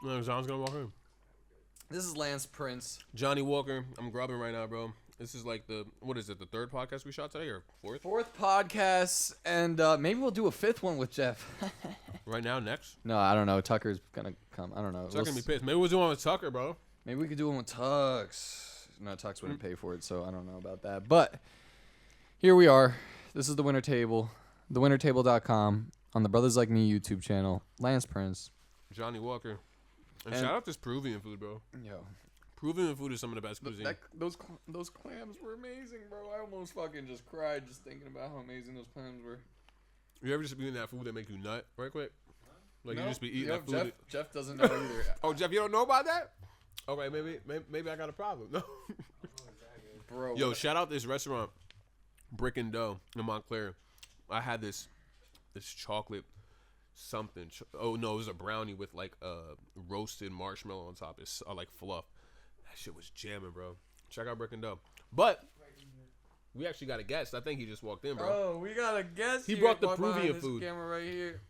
No, John's gonna walk in. This is Lance Prince. Johnny Walker. I'm grubbing right now, bro. This is like the third podcast we shot today or fourth? Fourth podcast, and maybe we'll do a fifth one with Jeff. Right now, next. No, I don't know. Tucker's gonna come. I don't know. Tucker gonna be pissed. Maybe we'll do one with Tucker, bro. Maybe we could do one with Tux. No, Tux wouldn't pay for it, so I don't know about that. But here we are. This is the Winner Table, thewinnertable.com on the Brothers Like Me YouTube channel. Lance Prince, Johnny Walker, and shout out this Peruvian food, bro. Yo, Peruvian food is some of the best cuisine. Those clams were amazing, bro. I almost fucking just cried just thinking about how amazing those clams were. You ever just be eating that food that make you nut right quick? Like no, you just be eating that food. Jeff doesn't know either. Oh, Jeff, you don't know about that? Okay, maybe I got a problem. No. Bro. Yo, shout out this restaurant, Brick and Dough in Montclair. I had this chocolate something. Oh no, it was a brownie with like roasted marshmallow on top. It's like fluff. That shit was jamming, bro. Check out Brick and Dough. But we actually got a guest. I think he just walked in, bro. Oh, we got a guest. He here. brought the Walk behind Peruvian this food. Camera right here.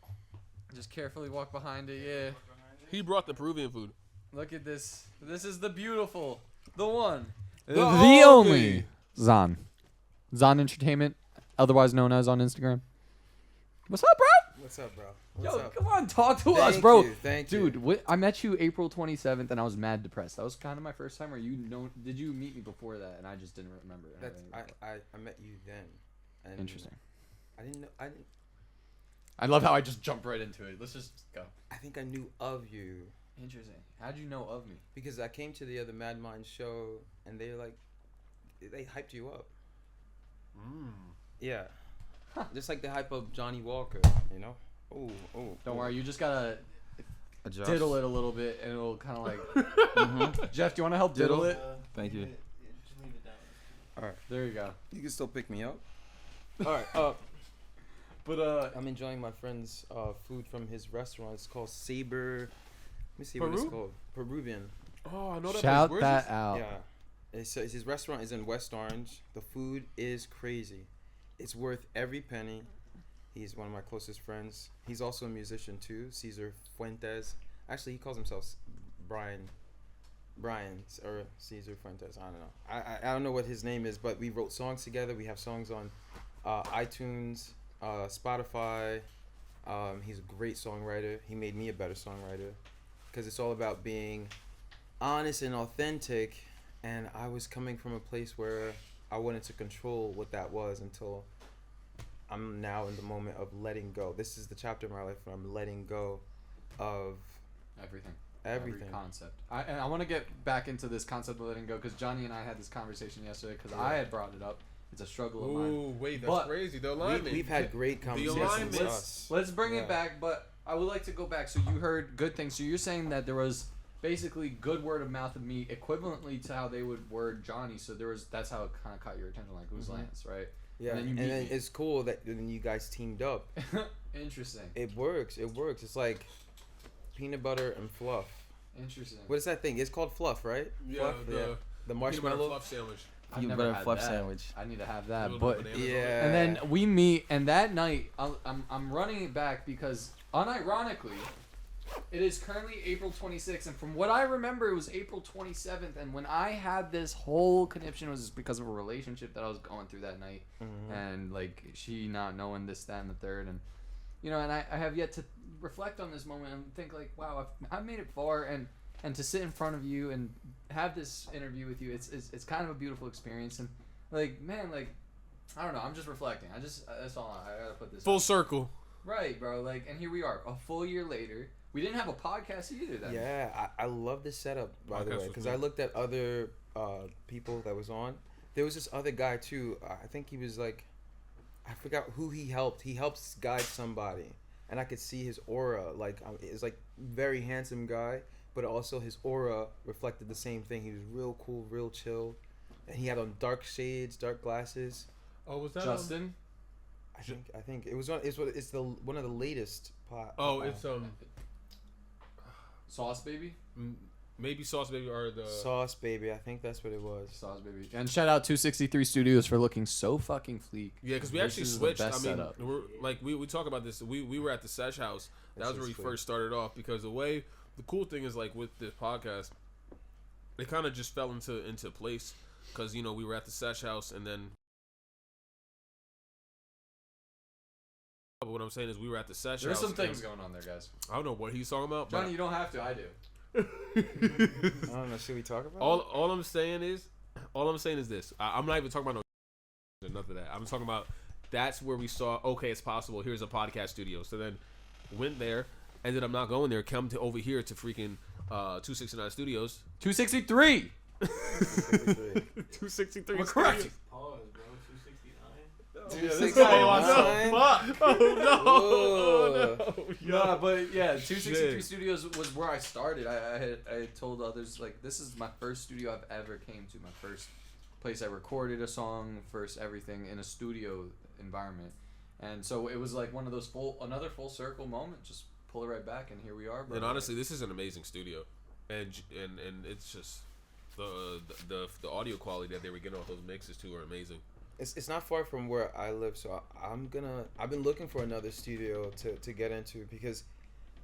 Just carefully walk behind it. Yeah. He brought the Peruvian food. Look at this. This is the beautiful, the one, The only Zon. Zon Entertainment, otherwise known as on Instagram. What's up, bro? What's up, bro? Yo, What's up? come on, talk to us, Thank bro. you, thank Dude, you. I met you April 27th, and I was mad depressed. That was kind of my first time. Or did you meet me before that? And I just didn't remember. That's I met you then. And Interesting. I didn't know. I love how I just jumped right into it. Let's just go. I think I knew of you Interesting. How'd you know of me? because I came to the other Mad Mind show and they hyped you up. Yeah. Just like the hype of Johnny Walker, you know. Oh. Don't worry, you just gotta Adjust. diddle it a little bit, and it'll kind of like. Jeff, do you want to help diddle it? Thank you. Just leave it down. All right. There you go. You can still pick me up. All right. But I'm enjoying my friend's food from his restaurant. It's called Saber. Let me see what it's Peru? called. Peruvian. Oh, I know that shout place. that out. Yeah. His restaurant is in West Orange. The food is crazy. It's worth every penny. He's one of my closest friends. He's also a musician too, Cesar Fuentes. Actually, he calls himself Brian or Cesar Fuentes. I don't know. I don't know what his name is, but we wrote songs together. We have songs on iTunes, Spotify. He's a great songwriter. He made me a better songwriter because it's all about being honest and authentic. And I was coming from a place where I wanted to control what that was until I'm now in the moment of letting go. This is the chapter in my life where I'm letting go of Everything. everything. Every concept. And I want to get back into this concept of letting go because Johnny and I had this conversation yesterday because I had brought it up. It's a struggle of mine. Ooh, wait, that's But crazy. The alignment. We've had great conversations. alignment. with us. Let's bring Yeah. it back, but I would like to go back. So you heard good things. So you're saying that there was basically good word of mouth of me equivalently to how they would word Johnny. So that's how it kind of caught your attention, like who's Lance, right? Yeah, And then you and meet then me. it's cool that when you guys teamed up. Interesting. It works. It's like peanut butter and fluff. Interesting. What is that thing? It's called fluff, right? Yeah, Fluff? the the peanut butter marshmallow. fluff sandwich. I've Peanut never butter had fluff that. sandwich. I need to have that, Little but bananas on it. Yeah. and then we meet, and that night I'm running it back because unironically, it is currently April 26th, and from what I remember, it was April 27th. And when I had this whole conniption, it was because of a relationship that I was going through that night, and like she not knowing this, that, and the third, and you know, and I have yet to reflect on this moment and think like, wow, I've made it far, and to sit in front of you and have this interview with you, it's kind of a beautiful experience, and like, man, like, I don't know, I'm just reflecting. That's all I gotta put this Full out. circle. Right, bro. Like, and here we are, a full year later. We didn't have a podcast either then. Yeah, I love this setup, by the Podcast way, was because good. I looked at other people that was on. There was this other guy too. I think he was like, I forgot who he helped. He helps guide somebody, and I could see his aura. Like, it's like very handsome guy, but also his aura reflected the same thing. He was real cool, real chill, and he had on dark shades, dark glasses. Oh, was that Justin. I think it was on. It's the one of the latest. It's Sauce Baby. maybe Sauce Baby or the Sauce Baby. I think that's what it was. Sauce Baby. And shout out 263 Studios for looking so fucking fleek. Yeah, because we This actually is the switched. I best mean, setup. we talk about this. We were at the Sesh House. That This was where is we fun. first started off because the way the cool thing is like with this podcast, it kind of just fell into place because we were at the Sesh House and then. But what I'm saying is we were at the Sesh House. There's some things going on there, guys. I don't know what he's talking about. Johnny, you don't have to. I do. I don't know. Should we talk about all I'm saying is this. I'm not even talking about no nothing of that. I'm talking about that's where we saw. Okay, it's possible. Here's a podcast studio. So then went there. Ended up not going there. Come to over here to freaking 269 Studios. 263. 263. I'm correct. Pause, bro. 269. Yeah, this guy wants to fuck. Oh no. Nah, but yeah, 263 Studios was where I started. I had told others like this is my first studio I've ever came to. My first place I recorded a song, first everything in a studio environment, and so it was like one of those another full circle moment. Just pull it right back, and here we are. Bro. And honestly, this is an amazing studio, and it's just the audio quality that they were getting off those mixes too are amazing. It's not far from where I live, so I've been looking for another studio to get into because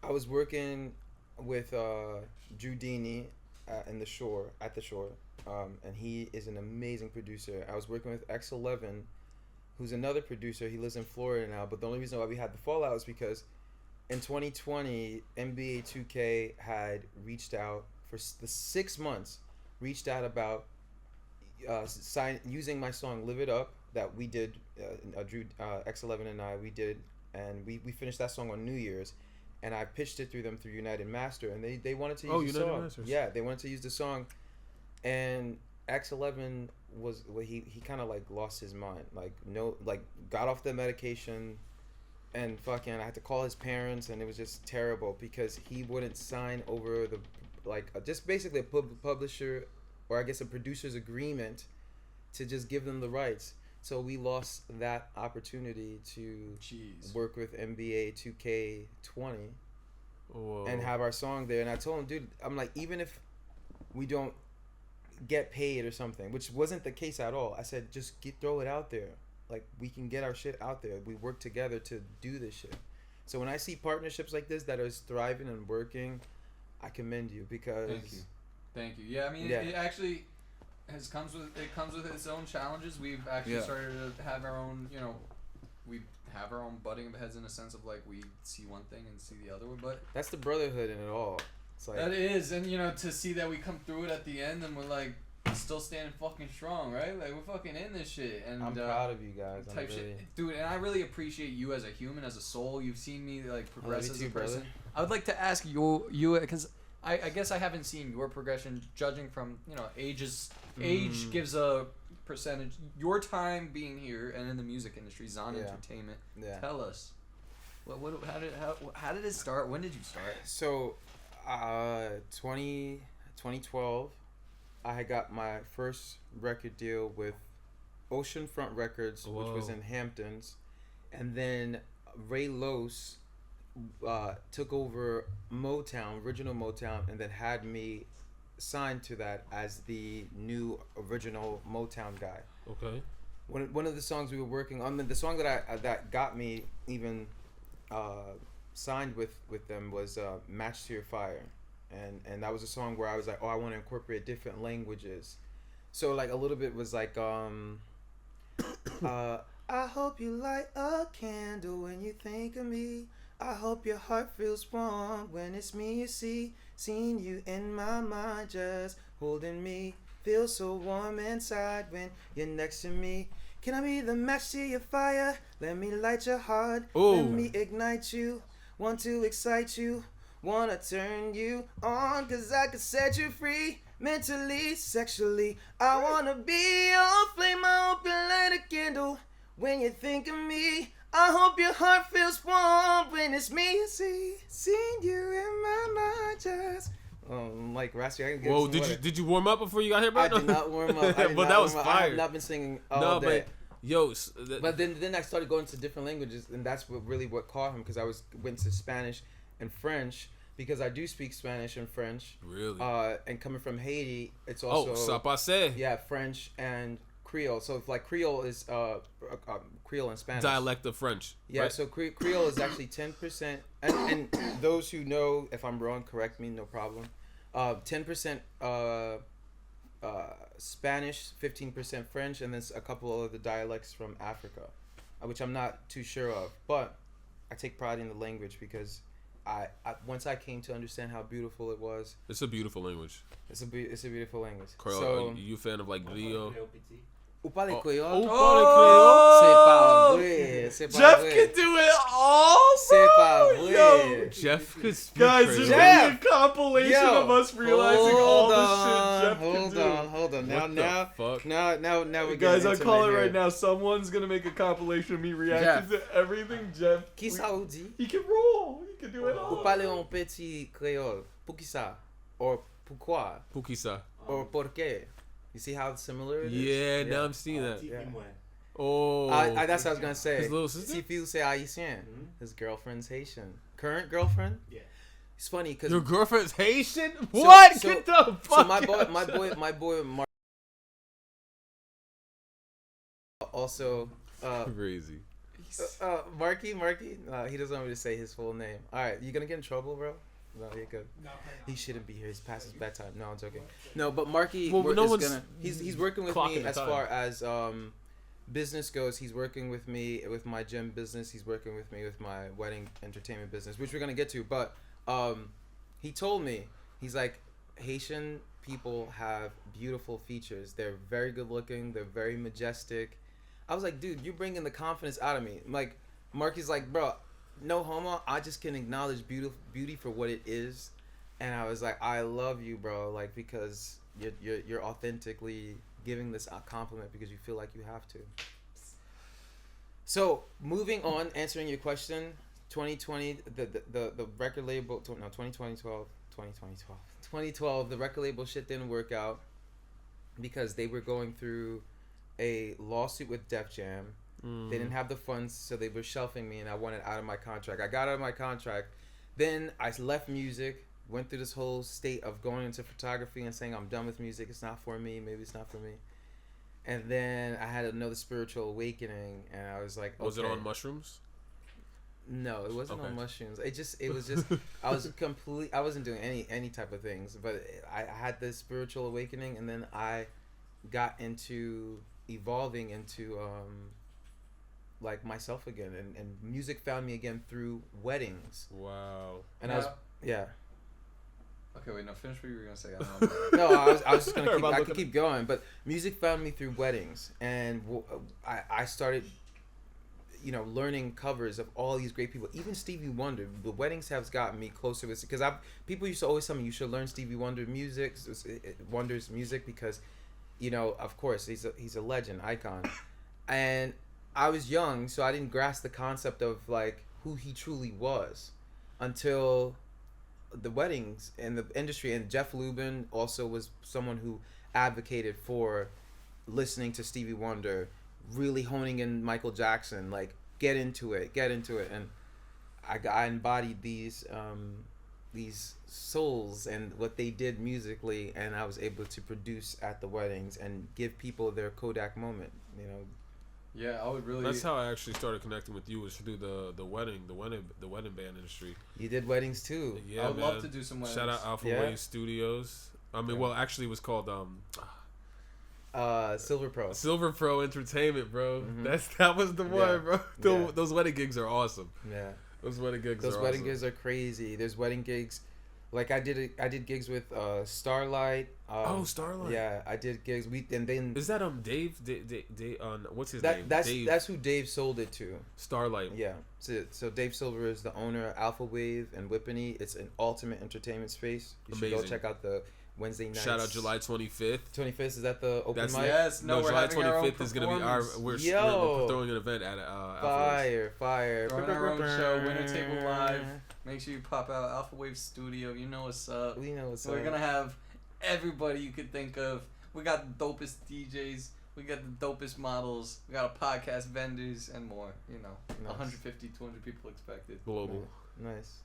I was working with Drew Dini at the Shore, and he is an amazing producer. I was working with X11, who's another producer. He lives in Florida now, but the only reason why we had the fallout is because in 2020, NBA 2K had reached out for the 6 months, about using my song "Live It Up" that we did. Drew X11 and we did, and we finished that song on New Year's, and I pitched it through them through United Master, and they wanted to use the song. Masters. Yeah, they wanted to use the song, and X11 was he kind of like lost his mind, got off the medication. And fucking, I had to call his parents, and it was just terrible because he wouldn't sign over just basically a publisher, or I guess a producer's agreement, to just give them the rights. So we lost that opportunity to work with NBA 2K20 and have our song there. And I told him, dude, I'm like, even if we don't get paid or something, which wasn't the case at all, I said, just throw it out there. Like, we can get our shit out there. We work together to do this shit. So when I see partnerships like this that are thriving and working, I commend you because... Thank you. Yeah, I mean, it actually comes with its own challenges. We've actually started to have our own, we have our own butting of heads in a sense of, like, we see one thing and see the other one, but... That's the brotherhood in it all. It's like... That is, and, to see that we come through it at the end and we're, like... still standing fucking strong, right? Like, we're fucking in this shit. And I'm proud of you guys. Dude, and I really appreciate you as a human, as a soul. You've seen me, like, progress as a person. Brother. I would like to ask you, because I guess I haven't seen your progression, judging from, ages. Age gives a percentage. Your time being here and in the music industry, Zon Entertainment. Yeah. Tell us. How did it start? When did you start? So, 2012. I had got my first record deal with Oceanfront Records, which was in Hamptons, and then Ray Los took over Motown, original Motown, and then had me signed to that as the new original Motown guy. Okay. One of the songs we were working on, the song that got me even signed with them was "Match to Your Fire." And that was a song where I was like, I want to incorporate different languages. So, like, a little bit was like, I hope you light a candle when you think of me. I hope your heart feels warm when it's me you see. Seeing you in my mind, just holding me. Feel so warm inside when you're next to me. Can I be the match to your fire? Let me light your heart. Ooh. Let me ignite you. Want to excite you. Wanna turn you on, cause I could set you free. Mentally, sexually, I wanna be your flame. I hope you light a candle when you think of me. I hope your heart feels warm when it's me you see. Seeing you in my mind, just like Rasty, I can get. Whoa, did you warm up before you got here, bro? I did not warm up. But that was fire. I have not been singing all day. But then I started going to different languages, and that's what caught him, because I went to Spanish and French, because I do speak Spanish and French. Really? And coming from Haiti, it's also ça passe. Yeah, French and Creole. So if like Creole is Creole in Spanish. Dialect of French. Yeah, right? so Creole is actually 10%. And those who know, if I'm wrong, correct me, no problem. 10% Spanish, 15% French, and then a couple of the dialects from Africa, which I'm not too sure of. But I take pride in the language because I once I came to understand how beautiful it was. It's a beautiful language. It's a beautiful language. Creole, So, are you a fan of like Leo? ou parlez Oh, créole? oh, C'est pas vrai. C'est pas Jeff vrai. can do it all, C'est bro. pas vrai. Yo, Jeff could speak guys, Creole. there's Jeff! gonna be a compilation Yo, of us realizing all the shit Jeff hold can do. on. What the fuck? Now we're Guys, getting I'll intimate call it here. right now. Someone's gonna make a compilation of me reacting to everything Jeff. Qui ça vous dit? He can roll. He can do it Vous all. parlez en petit créole. Pour qui ça? Or pourquoi? Pukisa. Or por qué? You see how similar it is? Yeah, now I'm seeing that. Yeah. Oh. That's what I was gonna say. His little sister? Tifu say Haitian. His girlfriend's Haitian. Current girlfriend? Yeah. It's funny because Your girlfriend's Haitian? What? so- Get the fuck so my boy Mark also Crazy. Marky he doesn't want me to say his full name. All right, you gonna get in trouble, bro? No, you're good. He shouldn't be here. He's past his bedtime. No, I'm joking. No, but Marky Well, no is one's gonna he's working with clocking me the as time. far as business goes. He's working with me with my gym business. He's working with me with my wedding entertainment business, which we're gonna get to. But he told me, he's like, Haitian people have beautiful features. They're very good looking. They're very majestic. I was like, dude, you're bringing the confidence out of me. Like, Marky's like, bro, no homo. I just can acknowledge beauty for what it is. And I was like, I love you, bro. Like, because you're authentically giving this a compliment because you feel like you have to. So moving on, answering your question, 2020, the record label, 2012, the record label shit didn't work out because they were going through a lawsuit with Def Jam. They didn't have the funds, so they were shelving me, and I wanted out of my contract. I got out of my contract. Then I left music, went through this whole state of going into photography and saying I'm done with music. It's not for me. Maybe it's not for me. And then I had another spiritual awakening, and I was like, okay. Was it on mushrooms? No, it wasn't Okay. on mushrooms. It was just I wasn't doing any type of things, but I had this spiritual awakening, and then I got into evolving into like myself again, and music found me again through weddings. Wow. And I was Okay, wait, no, finish what you were gonna say. I was just gonna About I looking could keep going, but music found me through weddings, and I started, learning covers of all these great people, even Stevie Wonder. The weddings have gotten me closer with, because people used to always tell me you should learn Stevie Wonder's music because, of course he's a legend, icon, and I was young, so I didn't grasp the concept of like who he truly was until the weddings and the industry. And Jeff Lubin also was someone who advocated for listening to Stevie Wonder, really honing in Michael Jackson, like get into it, and I embodied these souls and what they did musically, and I was able to produce at the weddings and give people their Kodak moment. Yeah, I would really. That's how I actually started connecting with you, was through the wedding band industry. You did weddings too. Yeah, I would man. love to do some weddings. Shout out Alpha Yeah. Wave Studios. I mean, well, actually, it was called Silver Pro. Silver Pro Entertainment, bro. Mhm. That was the one, Yeah. bro. Yeah. Those wedding gigs are awesome. Yeah. Those wedding gigs Those are wedding awesome. gigs are crazy. There's wedding gigs, like I did gigs with Starlight. Starlight. Yeah, I did gigs. Is that Dave? What's his name? Dave. That's who Dave sold it to. Starlight. Yeah. So Dave Silver is the owner of Alpha Wave and Whippany. It's an ultimate entertainment space. You should go Amazing. check out the Wednesday nights. Shout out July 25th. 25th, is that the open That's mic? Yes, no, we're July having our own 25th is gonna be our. performance. We're throwing an event at Alpha Wave. Fire. Throwing our own show, Winner Table Live. Make sure you pop out Alpha Wave Studio. You know what's up. We know what's So up. we're gonna have everybody you could think of. We got the dopest DJs. We got the dopest models. We got a podcast vendors and more. Nice. 150, 200 people expected. Global. Nice.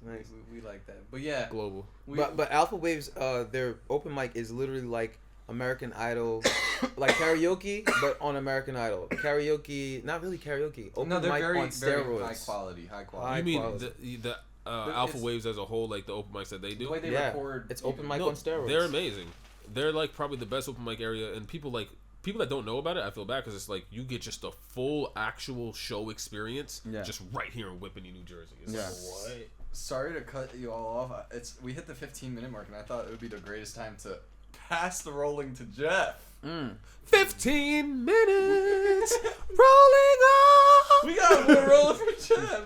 We like that. But yeah, Global. But Alpha Waves, their open mic is literally like American Idol, like karaoke, but on American Idol. Karaoke, not really karaoke. Open No, they're mic very, on very steroids. high quality. High You mean quality. the But Alpha it's- Waves as a whole, like the open mics that they The do? way they Yeah, record. it's open mic No, on steroids. they're amazing. They're like probably the best open mic area, and people that don't know about it, I feel bad because it's like you get just a full actual show experience Yeah. just right here in Whippany, New Jersey. It's Yeah. like, what? Sorry to cut you all off. We hit the 15-minute mark, and I thought it would be the greatest time to pass the rolling to Jeff. 15 minutes rolling on. We got more rolling for Jeff.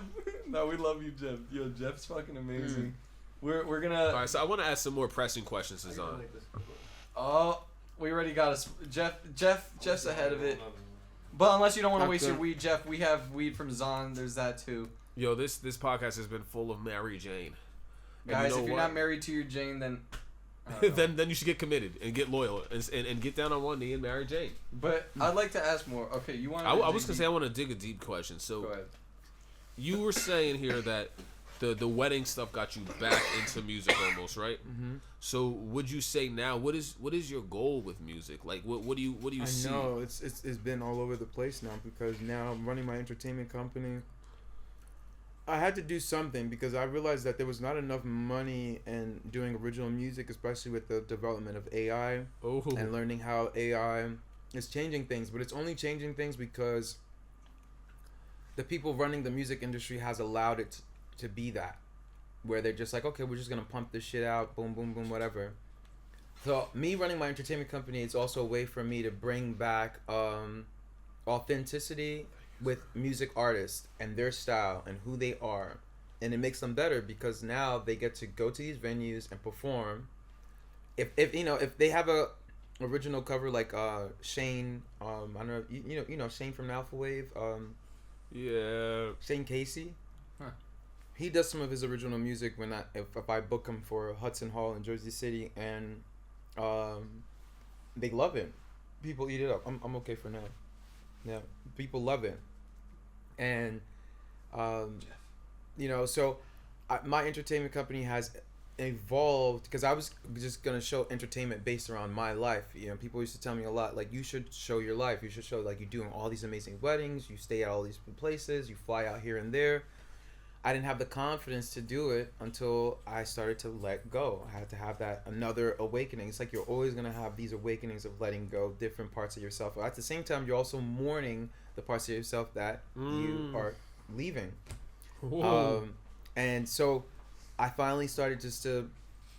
No, we love you, Jeff. Yo, Jeff's fucking amazing. We're gonna. All right, so I want to ask some more pressing questions to Zahn. Oh, we already got us. Jeff's ahead of it. But unless you don't want to waste your weed, Jeff, we have weed from Zahn. There's that too. Yo, this podcast has been full of Mary Jane. And Guys, you know if you're what? not married to your Jane, then I don't know. then you should get committed and get loyal and get down on one knee and marry Jane. But I'd like to ask more. Okay, you want? I was gonna say I want to dig a deep question. So Go ahead. you were saying here that the wedding stuff got you back into music almost, right? Mm-hmm. So would you say now what is your goal with music? Like what do you see? I know it's been all over the place now because now I'm running my entertainment company. I had to do something because I realized that there was not enough money in doing original music, especially with the development of AI Oh, and learning how AI is changing things. But it's only changing things because the people running the music industry has allowed it to be that, where they're just like, okay, we're just gonna pump this shit out, boom, boom, boom, whatever. So me running my entertainment company is also a way for me to bring back authenticity with music artists and their style and who they are, and it makes them better because now they get to go to these venues and perform. If you know, if they have a original cover like Shane, I don't know, you know Shane from Alpha Wave, yeah. Shane Casey. Huh. He does some of his original music when if I book him for Hudson Hall in Jersey City, and they love it. People eat it up. I'm okay for now. Yeah, people love it, and you know, so my entertainment company has evolved because I was just gonna show entertainment based around my life. You know, people used to tell me a lot like, you should show your life. You should show like you're doing all these amazing weddings. You stay at all these places. You fly out here and there. I didn't have the confidence to do it until I started to let go. I had to have that another awakening. It's like you're always going to have these awakenings of letting go different parts of yourself. At the same time, you're also mourning the parts of yourself that you are leaving. And so I finally started just to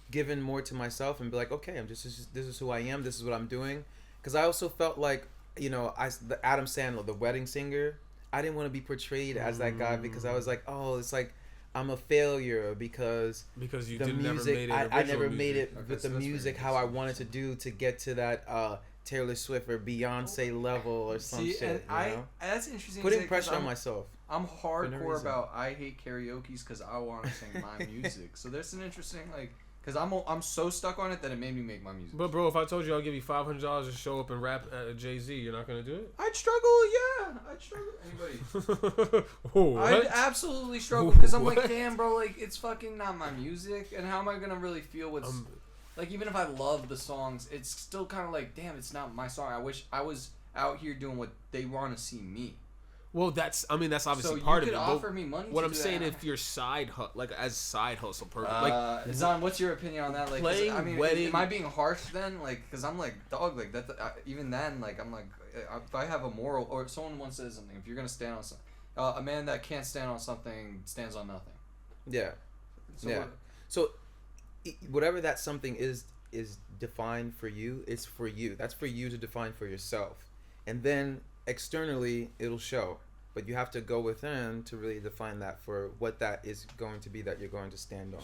give in more to myself and be like, okay, this is who I am. This is what I'm doing. Because I also felt like, you know, the Adam Sandler, the wedding singer, I didn't want to be portrayed as that guy because I was like, oh, it's like I'm a failure because you the never music made it. I never made it Okay, with so the that's music pretty how I interesting. wanted to do to get to that Taylor Swift or Beyonce level or some See, shit. and You know? that's interesting. Putting to say, 'cause pressure on I'm- myself. I'm no hardcore reason. about I hate karaoke's because I want to sing my music. So there's an interesting like because I'm so stuck on it that it made me make my music. But bro, if I told you I'll give you $500 to show up and rap at Jay-Z, you're not gonna do it? I'd struggle, yeah. I'd struggle. Anybody? What? I'd absolutely struggle because I'm like, What? damn, bro, like it's fucking not my music, and how am I gonna really feel what's like? Even if I love the songs, it's still kind of like, damn, it's not my song. I wish I was out here doing what they want to see me. Well, that's obviously So part you of could it. offer me money. What to I'm do saying, that. if your side like as side hustle purpose, like Zahn, what's your opinion on that? Like, 'cause, playing I mean, wedding- am I being harsh then? Like, cause I'm like, dog, like that. Even then, like, I'm like, if I have a moral, or someone once said something, if you're gonna stand on something, a man that can't stand on something stands on nothing. Yeah. So Yeah. So whatever that something is defined for you, it's for you. That's for you to define for yourself. And then externally it'll show. But you have to go within to really define that for what that is going to be that you're going to stand on.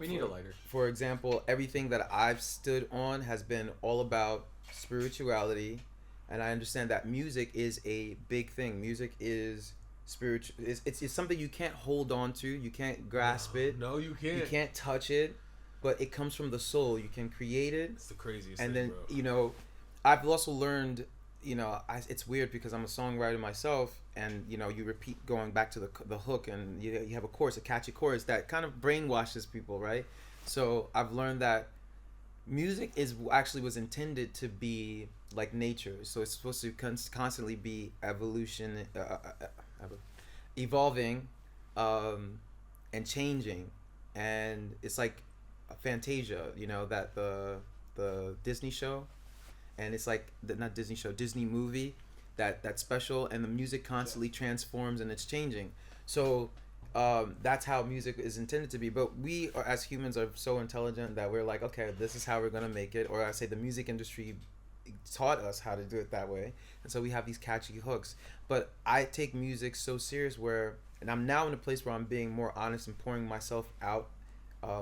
we need a lighter. For example, everything that I've stood on has been all about spirituality, and I understand that music is a big thing. Music is spiritual. It's something you can't hold on to. You can't grasp it. no, you can't. You can't touch it, but it comes from the soul. You can create it, It's the craziest and thing, then bro. you know, I've also learned. You know, it's weird because I'm a songwriter myself, and you know, you repeat going back to the hook, and you have a chorus, a catchy chorus that kind of brainwashes people, right? So I've learned that music is actually was intended to be like nature, so it's supposed to constantly be evolving, and changing, and it's like a Fantasia, that the Disney show, and it's like the not Disney show, Disney movie, that special, and the music constantly transforms and it's changing. So that's how music is intended to be. But we are, as humans, are so intelligent that we're like, okay, this is how we're gonna make it. Or I say the music industry taught us how to do it that way, and so we have these catchy hooks. But I take music so serious and I'm now in a place where I'm being more honest and pouring myself out,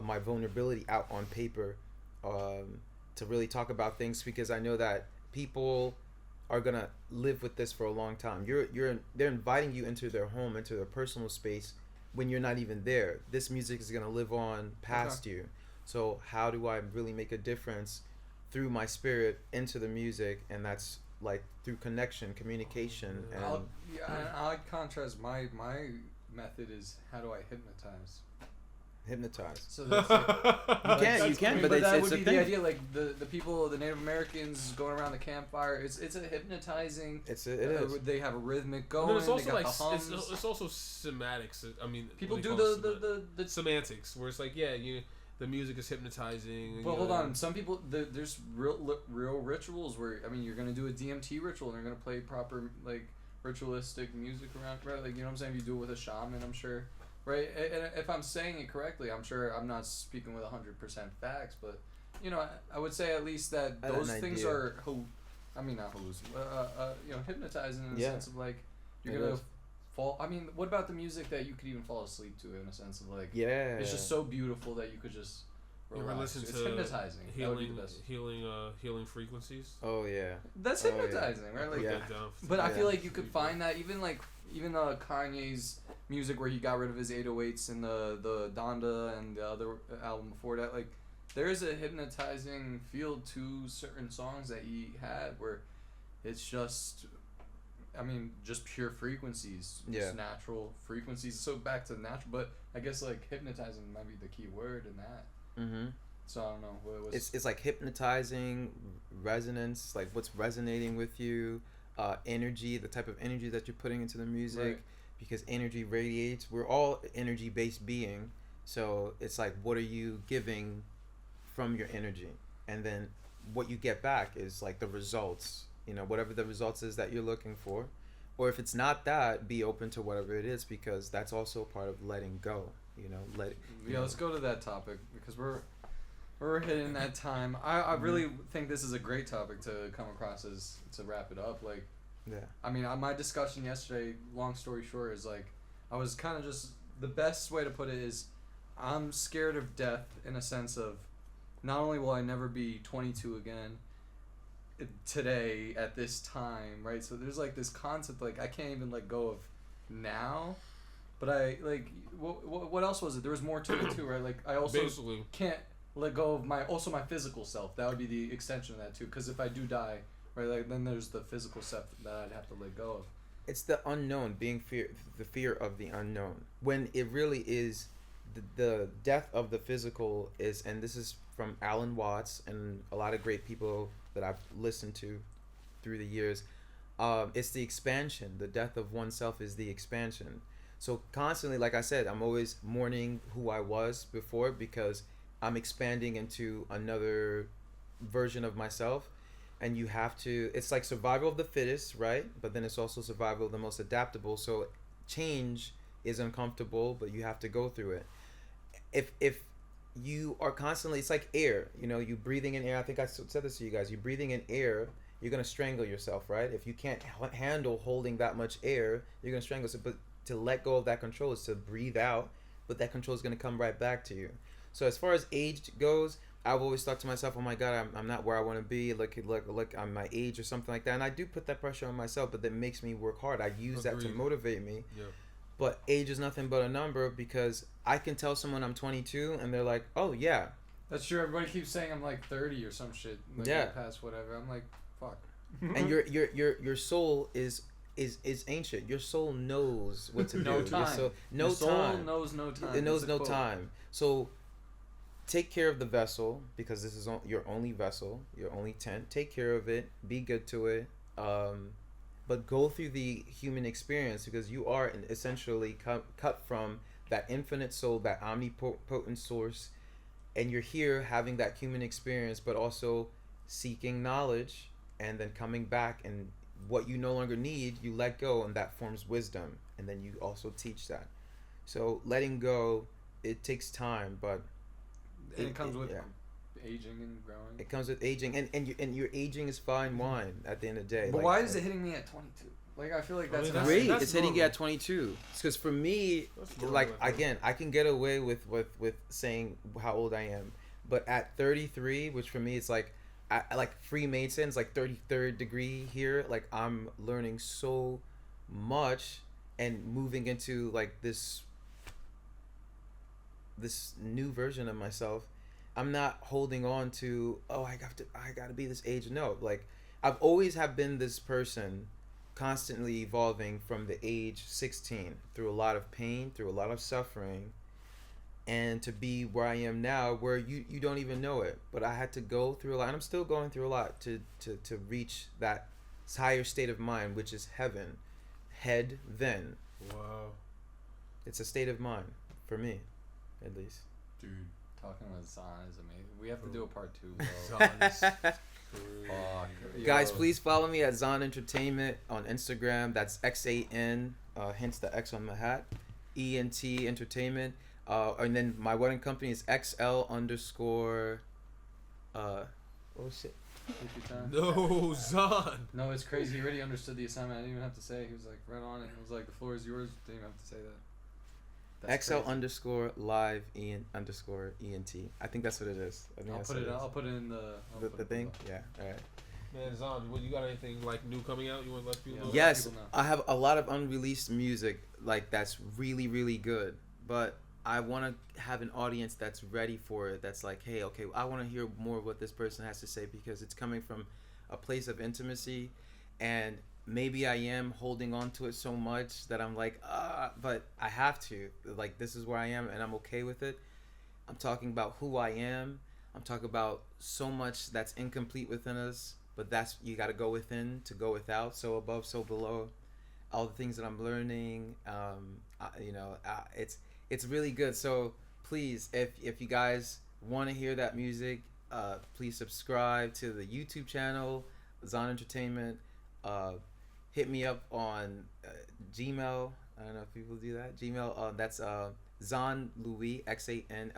my vulnerability out on paper, to really talk about things, because I know that people are gonna live with this for a long time. They're inviting you into their home, into their personal space, when you're not even there. This music is gonna live on past you. So how do I really make a difference through my spirit into the music? And that's like through connection, communication, and I'll contrast my method is, how do I hypnotize? So that's you can, but that it's would a be thing. the idea. Like the people, the Native Americans going around the campfire. It's a hypnotizing. It is. They have a rhythmic going. But it's also they got like the hums. it's also semantics. I mean, People what do do you call it? the semantics, where it's like, the music is hypnotizing. But hold on, some people there's real rituals where, I mean, you're gonna do a DMT ritual and they're gonna play proper like ritualistic music around, right? Like, you know what I'm saying? If you do it with a shaman, I'm sure. Right, and if I'm saying it correctly, I'm sure I'm not speaking with 100% facts, but I would say at least that those things are, not hypnotizing in the sense of like you're gonna fall. I mean, what about the music that you could even fall asleep to, in a sense of like, it's just so beautiful that you could just relax. It's hypnotizing. Healing frequencies. Oh yeah, that's hypnotizing, right? Like, but I feel like you could find that even Kanye's music, where he got rid of his 808s and the Donda and the other album before that, like there is a hypnotizing feel to certain songs that he had where it's just, just pure frequencies, just natural frequencies. So back to natural, but I guess like hypnotizing might be the key word in that. Mm-hmm. So I don't know what it was. It's like hypnotizing, resonance, like what's resonating with you, energy, the type of energy that you're putting into the music. Right. Because energy radiates. We're all energy-based being, so it's like, what are you giving from your energy, and then what you get back is like the results. Whatever the results is that you're looking for, or if it's not that, be open to whatever it is, because that's also part of letting go. Let's go to that topic, because we're hitting that time. I really think this is a great topic to come across as to wrap it up. Like. Yeah. I mean, my discussion yesterday, long story short, is like, I was kind of just, the best way to put it is, I'm scared of death in a sense of, not only will I never be 22 again today at this time, right? So there's like this concept, like I can't even let go of now, but I like, what else was it? There was more to it too, right? Like I also can't let go of my physical self. That would be the extension of that too, because if I do die, right, like then there's the physical stuff that I'd have to let go of. It's the unknown, the fear of the unknown. When it really is, the death of the physical is, and this is from Alan Watts and a lot of great people that I've listened to through the years. It's the expansion. The death of oneself is the expansion. So constantly, like I said, I'm always mourning who I was before, because I'm expanding into another version of myself. And you have to, it's like survival of the fittest, right? But then it's also survival of the most adaptable. So change is uncomfortable, but you have to go through it. If you are constantly, it's like air, you breathing in air. I think I said this to you guys. You're breathing in air, you're going to strangle yourself, right? If you can't handle holding that much air, you're going to strangle yourself. But to let go of that control is to breathe out, but that control is going to come right back to you. So as far as age goes, I've always thought to myself, oh my God, I'm not where I want to be. Look, I'm my age or something like that. And I do put that pressure on myself, but that makes me work hard. I use that to motivate me. Yeah. But age is nothing but a number, because I can tell someone I'm 22 and they're like, oh yeah. That's true. Everybody keeps saying I'm like 30 or some shit. Like past whatever. I'm like, fuck. And your soul is ancient. Your soul knows what to do. No time. Your soul knows no time. It knows no time. So take care of the vessel, because this is your only vessel, your only tent. Take care of it. Be good to it. But go through the human experience, because you are essentially cut from that infinite soul, that omnipotent source, and you're here having that human experience, but also seeking knowledge, and then coming back, and what you no longer need, you let go, and that forms wisdom, and then you also teach that. So letting go, it takes time, but And it comes with aging and growing. it comes with aging, and your aging is fine wine at the end of the day. But why is it hitting me at 22? Like, I feel like that's great. that's It's hitting you normal. at 22. Because for me, That's normal, like, I think. again, I can get away with saying how old I am, but at 33, which for me it's like, like Freemasons, like 33rd degree here, like I'm learning so much and moving into like this new version of myself. I'm not holding on to, oh, I got to be this age. No, like I've always have been this person, constantly evolving from the age 16 through a lot of pain, through a lot of suffering, and to be where I am now, where you don't even know it. But I had to go through a lot, and I'm still going through a lot to reach that higher state of mind, which is heaven. Head then. Wow. It's a state of mind for me, at least. Dude, talking with Zahn is amazing. We have to do a part 2, though. Zahn is Fuck. Guys, Yo. please follow me at Zahn Entertainment on Instagram. That's XAN, hence the X on my hat. ENT Entertainment. And then my wedding company is XL underscore. Oh shit. Take your time. No, Zahn. No, it's crazy. He already understood the assignment. I didn't even have to say it. He was like right on it. It was like, the floor is yours. Didn't even have to say that. That's XL crazy. underscore live underscore ENT. I think that's what it is. I think I'll that's put what it. is. I'll put it in the. I'll The put it thing. below. Yeah. All right. Man, Zahn, what, you got anything like new coming out? You want to let people know? Yes, people know. I have a lot of unreleased music like that's really really good, but I want to have an audience that's ready for it. That's like, hey, okay, I want to hear more of what this person has to say, because it's coming from a place of intimacy, and maybe I am holding on to it so much that I'm like, but I have to. Like, this is where I am, and I'm okay with it. I'm talking about who I am. I'm talking about so much that's incomplete within us, but that's, you got to go within to go without. So above, so below. All the things that I'm learning, it's really good. So please, if you guys want to hear that music, please subscribe to the YouTube channel, Zahn Entertainment. Hit me up on Gmail. I don't know if people do that. Gmail. That's Zahn Louis, XANLOUISENT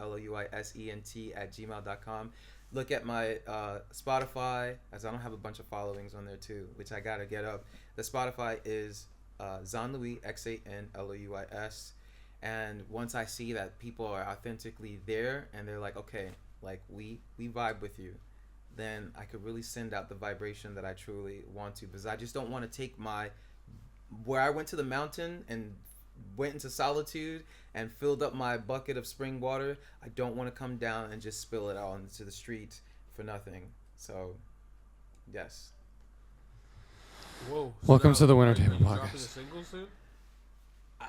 @gmail.com. Look at my Spotify, as I don't have a bunch of followings on there too, which I gotta get up. The Spotify is Zahn Louis, XANLOUIS. And once I see that people are authentically there and they're like, okay, like we vibe with you, then I could really send out the vibration that I truly want to. Because I just don't want to take where I went to the mountain and went into solitude and filled up my bucket of spring water. I don't want to come down and just spill it out into the street for nothing. So, yes. Whoa. Welcome to the Winter are you Table dropping Podcast. a single soon?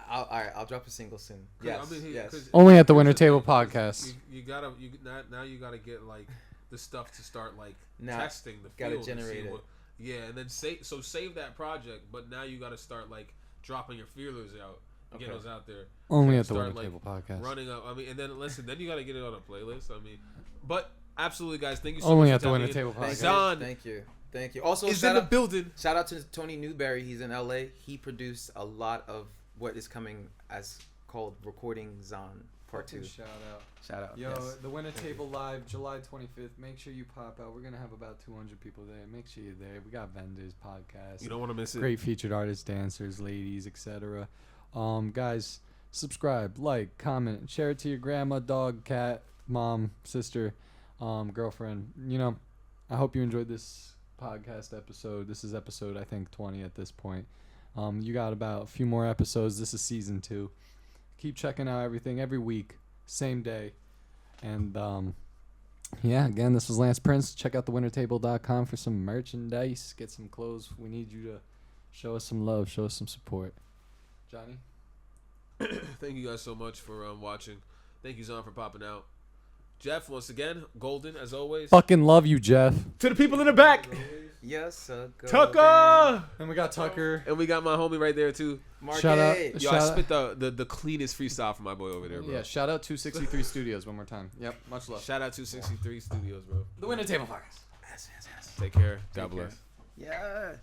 I'll drop a single soon. 'Cause, Yes, I mean, yes. 'cause Only at the here's Winter thing, Table 'cause Podcast. You gotta now you gotta get like the stuff to start like Now, testing the gotta field. to see generate it. Yeah, and then save that project, but now you gotta start like dropping your feelers out, getting Okay. those out there. Only So at the start, Winter Table Podcast. Running up. I mean, and then listen, then you gotta get it on a playlist. I mean, but absolutely, guys, thank you so Only much at for the Winter tapping in. Table Podcast. Zahn Thank you. Also, is in the building. shout out to Tony Newberry. He's in LA. He produced a lot of what is coming as called Recording Zahn Part 2. Shout out. Shout out. Yo, yes. the Winter Thank Table Live, July 25th. Make sure you pop out. We're going to have about 200 people there. Make sure you're there. We got vendors, podcasts. You don't want to miss it. Great featured artists, dancers, ladies, etc. Guys, subscribe, like, comment, share it to your grandma, dog, cat, mom, sister, girlfriend. You know, I hope you enjoyed this podcast episode. This is episode, I think, 20 at this point. You got about a few more episodes. This is season 2. Keep checking out everything every week, same day. And yeah, again, this was Lance Prince. Check out thewintertable.com for some merchandise. Get some clothes. We need you to show us some love, show us some support. Johnny? Thank you guys so much for watching. Thank you, Zahn, for popping out. Jeff, once again, golden as always. Fucking love you, Jeff. To the people in the back, Yes, sir. Tucker. And we got Tucker. And we got my homie right there too. Shout out. Marquez. Yo, I Shout out. spit the cleanest freestyle for my boy over there, bro. Yeah, shout out 263 Studios one more time. Yep, much love. Shout out to 63 Studios, bro. The Winner Table Podcast. Take care. God Take care. bless. Yeah.